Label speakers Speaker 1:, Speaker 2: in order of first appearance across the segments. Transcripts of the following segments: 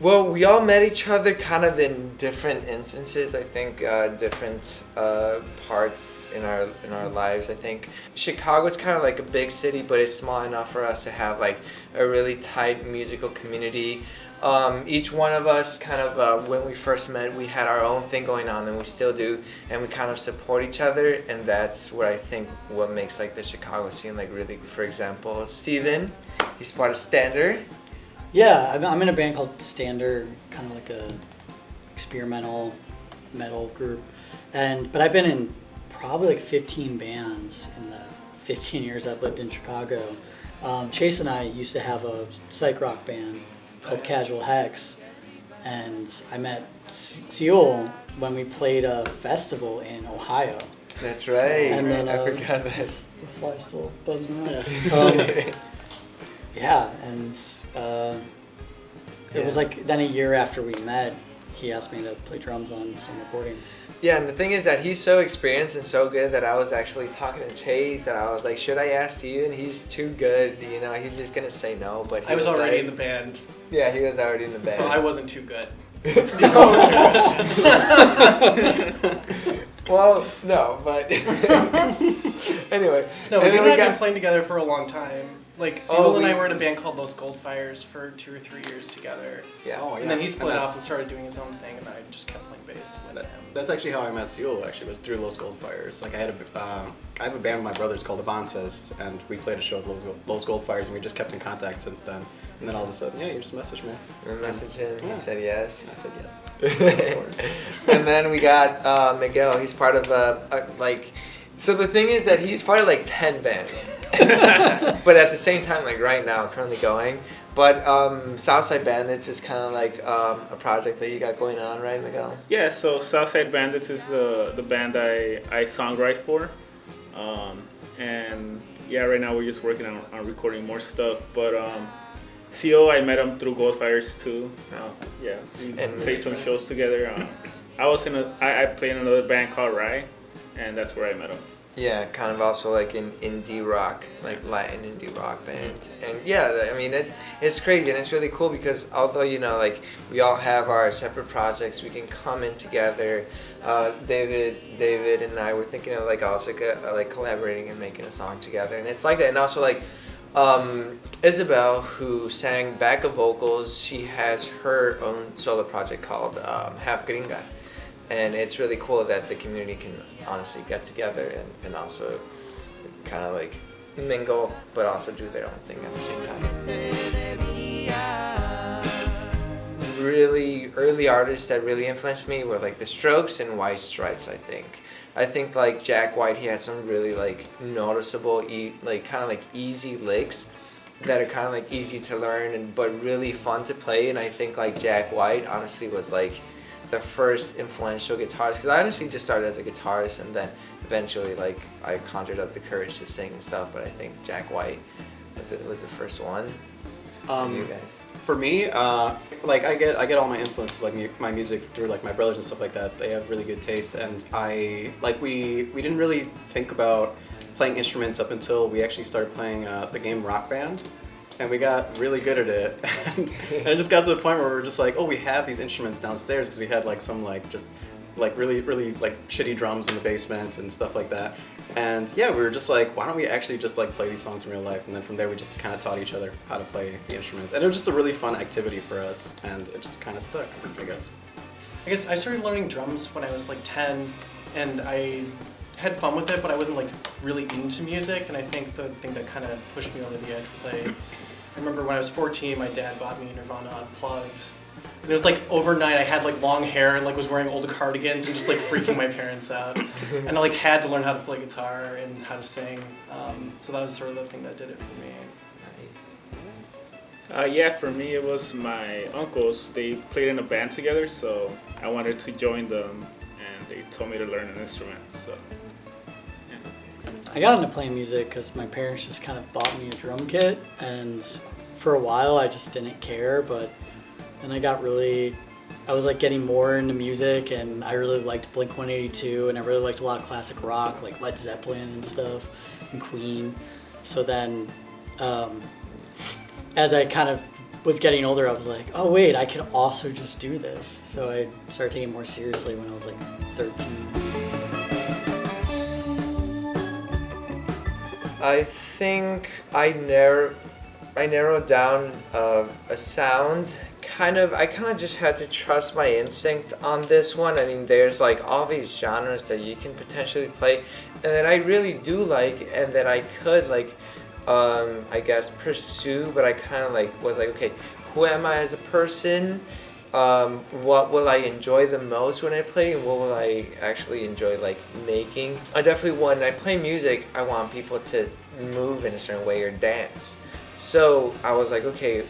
Speaker 1: Well, we all met each other kind of in different instances. I think different parts in our lives. I think Chicago's kind of like a big city, but it's small enough for us to have like a really tight musical community. Each one of us kind of when we first met, we had our own thing going on, and we still do, and we kind of support each other, and that's what I think what makes like the Chicago scene like really. For example, Steven, he's part of Stander.
Speaker 2: Yeah, I'm in a band called Standard, kind of like a experimental metal group, but I've been in probably like 15 bands in the 15 years I've lived in Chicago. Chase and I used to have a psych rock band called Casual Hex, and I met Cielo when we played a festival in Ohio.
Speaker 1: That's right.
Speaker 2: And then
Speaker 1: I forgot that.
Speaker 2: The fly still buzzing around. Yeah, and it was like then a year after we met, he asked me to play drums on some recordings.
Speaker 1: Yeah, and the thing is that he's so experienced and so good that I was actually talking to Chase that I was like, should I ask you? And he's too good, you know, he's just gonna say no. But
Speaker 3: I was already in the band.
Speaker 1: Yeah, he was already in the band.
Speaker 3: So I wasn't too good.
Speaker 1: Well, no, but anyway.
Speaker 3: No, but you and I have been playing together for a long time. Like, Cielo and I were in a band called Los Goldfires for 2 or 3 years together.
Speaker 1: Yeah.
Speaker 4: Oh, yeah.
Speaker 3: And then he split off and started doing his own thing, and I just kept playing bass with him.
Speaker 4: That's actually how I met Cielo, actually, was through Los Goldfires. Like, I have a band with my brothers called Avances, and we played a show at Los Goldfires, and we just kept in contact since then. And then all of a sudden, yeah, you just messaged me.
Speaker 1: We messaged him,
Speaker 4: Yeah.
Speaker 1: he said yes.
Speaker 4: I said yes. Of course.
Speaker 1: And then we got Miguel, he's part of, so the thing is that he's part of like 10 bands. But at the same time, like right now, currently going. But Southside Bandits is kind of like a project that you got going on, right, Miguel?
Speaker 5: Yeah, so Southside Bandits is the band I songwrite for. And yeah, right now we're just working on recording more stuff. But CO, I met him through Ghostfires too. Yeah, we played some shows together. I played in another band called Rye, and that's where I met him.
Speaker 1: Yeah, kind of also like an indie rock, like Latin indie rock band. And yeah, I mean, it's crazy and it's really cool because although, you know, like we all have our separate projects, we can come in together. David and I were thinking of like also like collaborating and making a song together. And it's like that. And also like Isabel, who sang backup vocals, she has her own solo project called Half Gringa. And it's really cool that the community can honestly get together and also kind of like mingle, but also do their own thing at the same time. Really early artists that really influenced me were like The Strokes and White Stripes, I think. I think like Jack White, he had some really like noticeable, like kind of like easy licks that are kind of like easy to learn but really fun to play. And I think like Jack White honestly was like the first influential guitarist, because I honestly just started as a guitarist and then eventually like I conjured up the courage to sing and stuff. But I think Jack White was the first one. For you guys.
Speaker 4: For me, like I get all my influence, like my music through like my brothers and stuff like that. They have really good taste, and we didn't really think about playing instruments up until we actually started playing the game Rock Band. And we got really good at it, and it just got to the point where we were just like, oh, we have these instruments downstairs because we had like some like just like really like shitty drums in the basement and stuff like that. And yeah, we were just like, why don't we actually just like play these songs in real life? And then from there we just kind of taught each other how to play the instruments, and it was just a really fun activity for us, and it just kind of stuck, I guess.
Speaker 3: I started learning drums when I was like 10, and I had fun with it, but I wasn't like really into music. And I think the thing that kind of pushed me over the edge was I remember when I was 14, my dad bought me Nirvana Unplugged. And it was like overnight I had like long hair and like was wearing old cardigans and just like freaking my parents out. And I like had to learn how to play guitar and how to sing. So that was sort of the thing that did it for me.
Speaker 1: Nice.
Speaker 5: Yeah, for me it was my uncles. They played in a band together, so I wanted to join them, and they told me to learn an instrument. So
Speaker 2: I got into playing music because my parents just kind of bought me a drum kit, and for a while I just didn't care, but then I was like getting more into music, and I really liked Blink-182, and I really liked a lot of classic rock, like Led Zeppelin and stuff, and Queen. So then, as I kind of was getting older, I was like, oh wait, I could also just do this. So I started taking it more seriously when I was like 13.
Speaker 1: I think I narrowed down a sound. I kind of just had to trust my instinct on this one. I mean, there's like all these genres that you can potentially play, and that I really do like, and that I could like, I guess pursue. But I kind of like was like, okay, who am I as a person? What will I enjoy the most when I play, and what will I actually enjoy like making? I definitely when I play music, I want people to move in a certain way or dance. So I was like, okay,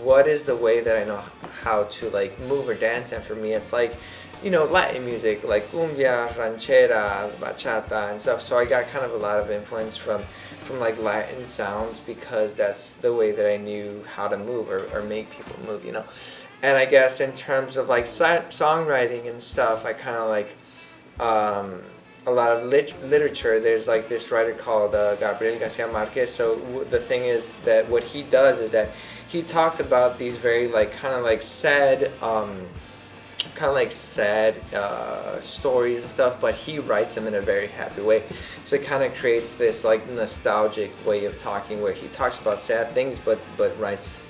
Speaker 1: what is the way that I know how to like move or dance? And for me, it's like, you know, Latin music, like cumbia, rancheras, bachata, and stuff. So I got kind of a lot of influence from like Latin sounds, because that's the way that I knew how to move or make people move, you know. And I guess in terms of like songwriting and stuff, I kind of like a lot of literature. There's like this writer called Gabriel García Márquez. So the thing is that what he does is that he talks about these very like kind of like sad stories and stuff, but he writes them in a very happy way. So it kind of creates this like nostalgic way of talking, where he talks about sad things but writes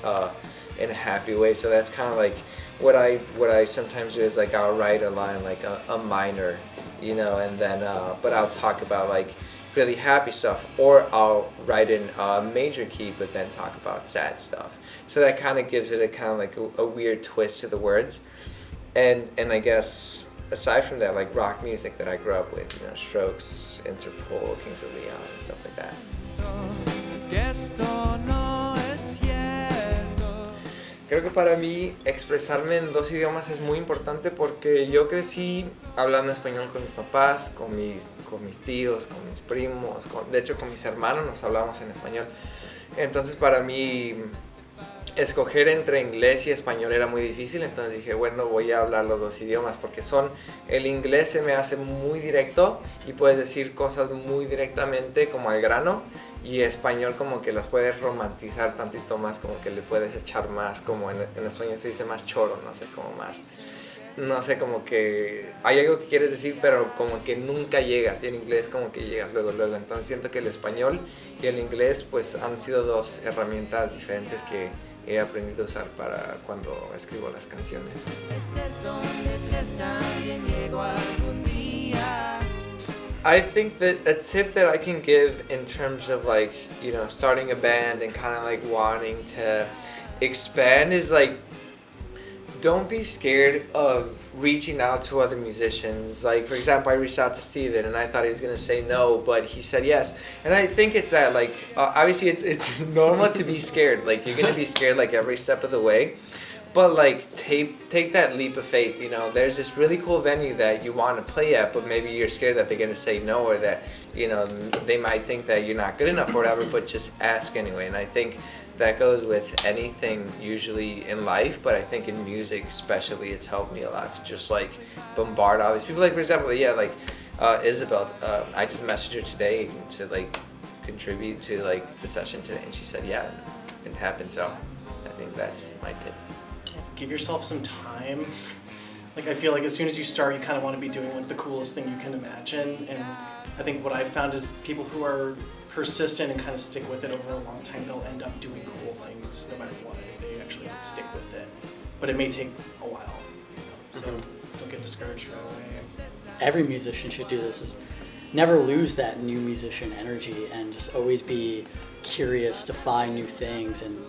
Speaker 1: in a happy way. So that's kind of like what I sometimes do is like I'll write a line like a minor, you know, and then but I'll talk about like really happy stuff, or I'll write in a major key but then talk about sad stuff. So that kind of gives it a kind of like a weird twist to the words. And I guess aside from that, like rock music that I grew up with, you know, Strokes, Interpol, Kings of Leon, and stuff like that. Creo que para mí expresarme en dos idiomas es muy importante, porque yo crecí hablando español con mis papás, con mis tíos, con mis primos, de hecho con mis hermanos nos hablamos en español. Entonces para mí escoger entre inglés y español era muy difícil, entonces dije, bueno, voy a hablar los dos idiomas, porque el inglés se me hace muy directo y puedes decir cosas muy directamente como al grano, y español como que las puedes romantizar tantito más, como que le puedes echar más, como en español se dice más choro, no sé, como más, no sé, como que hay algo que quieres decir pero como que nunca llegas, y en inglés como que llegas luego, entonces siento que el español y el inglés pues han sido dos herramientas diferentes que he aprendido a usar para cuando escribo las canciones. I think that a tip that I can give in terms of like, you know, starting a band and kind of like wanting to expand is like, don't be scared of reaching out to other musicians. Like, for example, I reached out to Steven and I thought he was going to say no, but he said yes. And I think it's that, like, obviously it's normal to be scared. Like, you're going to be scared, like, every step of the way. But, like, take that leap of faith, you know. There's this really cool venue that you want to play at, but maybe you're scared that they're going to say no, or that, you know, they might think that you're not good enough or whatever, but just ask anyway. And I think that goes with anything usually in life, but I think in music especially, it's helped me a lot to just like bombard all these people. Like, for example, yeah, like Isabel, I just messaged her today to like contribute to like the session today, and she said yeah, it happened. So I think that's my tip.
Speaker 3: Give yourself some time. Like, I feel like as soon as you start, you kind of want to be doing like the coolest thing you can imagine, and I think what I've found is people who are persistent and kind of stick with it over a long time, they'll end up doing cool things no matter what, if they actually like, stick with it. But it may take a while, you know? So don't get discouraged right away.
Speaker 2: Every musician should do this, is never lose that new musician energy, and just always be curious to find new things. And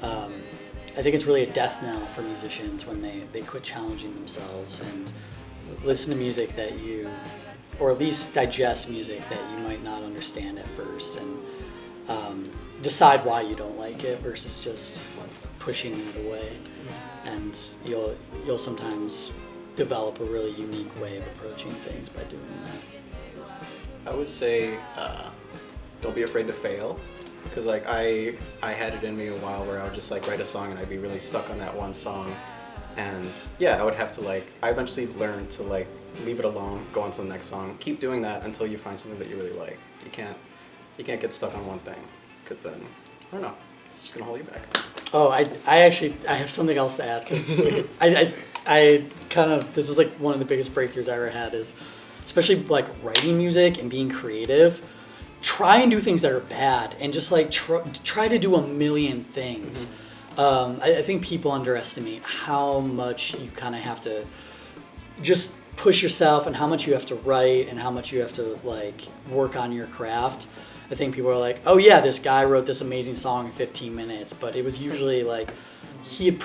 Speaker 2: I think it's really a death knell for musicians when they quit challenging themselves and listen to music that you, or at least digest music that you might not understand at first, and decide why you don't like it versus just pushing it away. And you'll sometimes develop a really unique way of approaching things by doing that.
Speaker 4: I would say don't be afraid to fail, because like I had it in me a while where I would just like write a song and I'd be really stuck on that one song, and yeah, I would have to like, I eventually learned to like leave it alone, go on to the next song, keep doing that until you find something that you really like. You can't get stuck on one thing, because then, I don't know, it's just gonna hold you back.
Speaker 2: Oh, I have something else to add because I kind of, this is like one of the biggest breakthroughs I ever had is, especially like writing music and being creative. Try and do things that are bad and just like try to do a million things. I think people underestimate how much you kind of have to just push yourself and how much you have to write and how much you have to like work on your craft. I think people are like, oh yeah, this guy wrote this amazing song in 15 minutes, but it was usually like he'd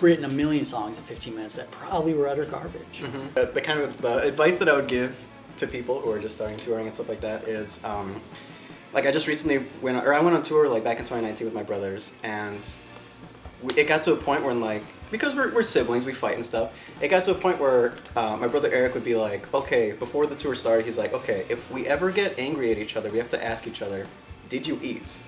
Speaker 2: written a million songs in 15 minutes that probably were utter garbage.
Speaker 4: The kind of the advice that I would give to people who are just starting touring and stuff like that is, like I just recently went on tour like back in 2019 with my brothers, and it got to a point where like, because we're siblings, we fight and stuff, it got to a point where my brother Eric would be like, okay, before the tour started, he's like, okay, if we ever get angry at each other, we have to ask each other, did you eat?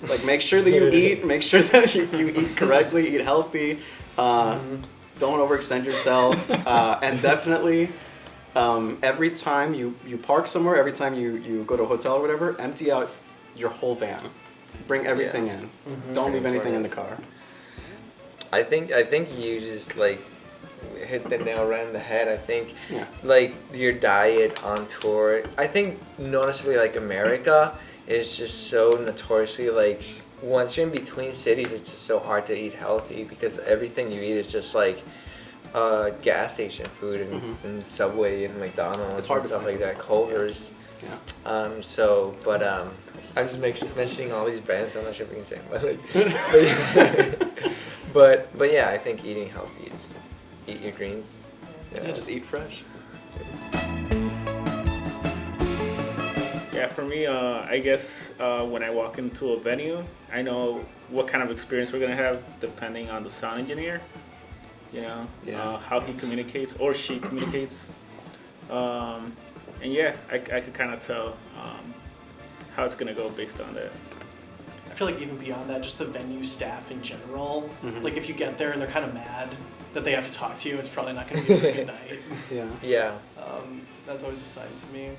Speaker 4: Like, make sure that you eat, make sure that you eat correctly, eat healthy, don't overextend yourself, and definitely every time you park somewhere, every time you go to a hotel or whatever, empty out your whole van. Bring everything in. Don't leave anything in the car.
Speaker 1: I think you just like hit the nail right on the head. I think like your diet on tour. I think noticeably like America is just so notoriously like once you're in between cities, it's just so hard to eat healthy because everything you eat is just like gas station food and Subway and McDonald's
Speaker 4: it's hard
Speaker 1: and
Speaker 4: to
Speaker 1: stuff
Speaker 4: find
Speaker 1: like that. Culver's.
Speaker 4: Yeah.
Speaker 1: I'm just mentioning all these brands. I'm not sure if we can say them, but yeah, I think eating healthy is eat your greens.
Speaker 4: Yeah, just eat fresh.
Speaker 5: Yeah, for me, I guess when I walk into a venue, I know what kind of experience we're gonna have depending on the sound engineer. You know, how he communicates or she communicates, and yeah, I could kind of tell how it's gonna go based on that.
Speaker 3: I feel like even beyond that, just the venue staff in general. Like if you get there and they're kind of mad that they have to talk to you, it's probably not going to be a good night.
Speaker 1: Yeah.
Speaker 3: That's always a sign to me.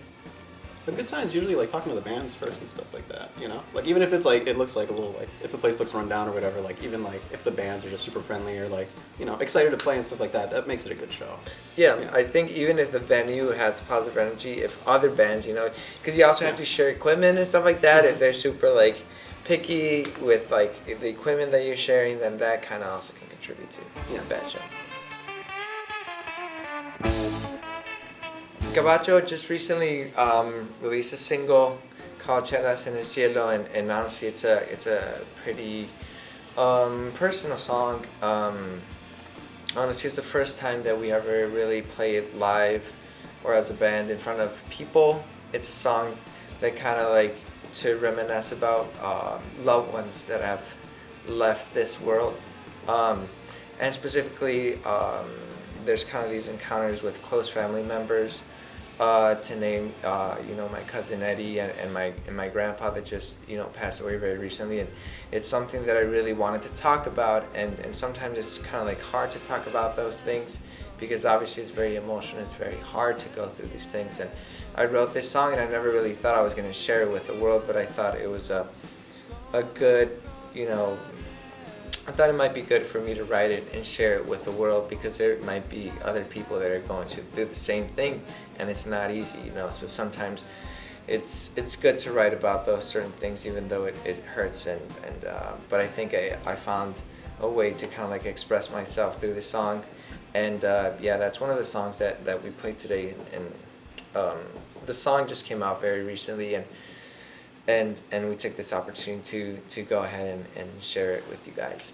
Speaker 4: A good sign is usually like talking to the bands first and stuff like that, you know? Like even if it's like, it looks like a little like, if the place looks run down or whatever, like even like if the bands are just super friendly or like, you know, excited to play and stuff like that, that makes it a good show.
Speaker 1: Yeah, I think even if the venue has positive energy, if other bands, you know, because you also have to share equipment and stuff like that, if they're super like picky with like the equipment that you're sharing, then that kind of also can contribute to a bad show. Gabacho just recently released a single called Chelas and Cielo, and honestly, it's a pretty personal song. Honestly, it's the first time that we ever really play it live or as a band in front of people. It's a song that kind of like to reminisce about loved ones that have left this world, and specifically there's kind of these encounters with close family members. To name, you know, my cousin Eddie and my grandpa that just, you know, passed away very recently, and it's something that I really wanted to talk about, and sometimes it's kind of like hard to talk about those things because obviously it's very emotional. It's very hard to go through these things, and I wrote this song and I never really thought I was going to share it with the world, but I thought it was a good, you know, I thought it might be good for me to write it and share it with the world because there might be other people that are going to do the same thing, and it's not easy, you know. So sometimes it's good to write about those certain things, even though it hurts. But I think I found a way to kind of like express myself through the song, and that's one of the songs that we played today. And the song just came out very recently, and we took this opportunity to go ahead and share it with you guys.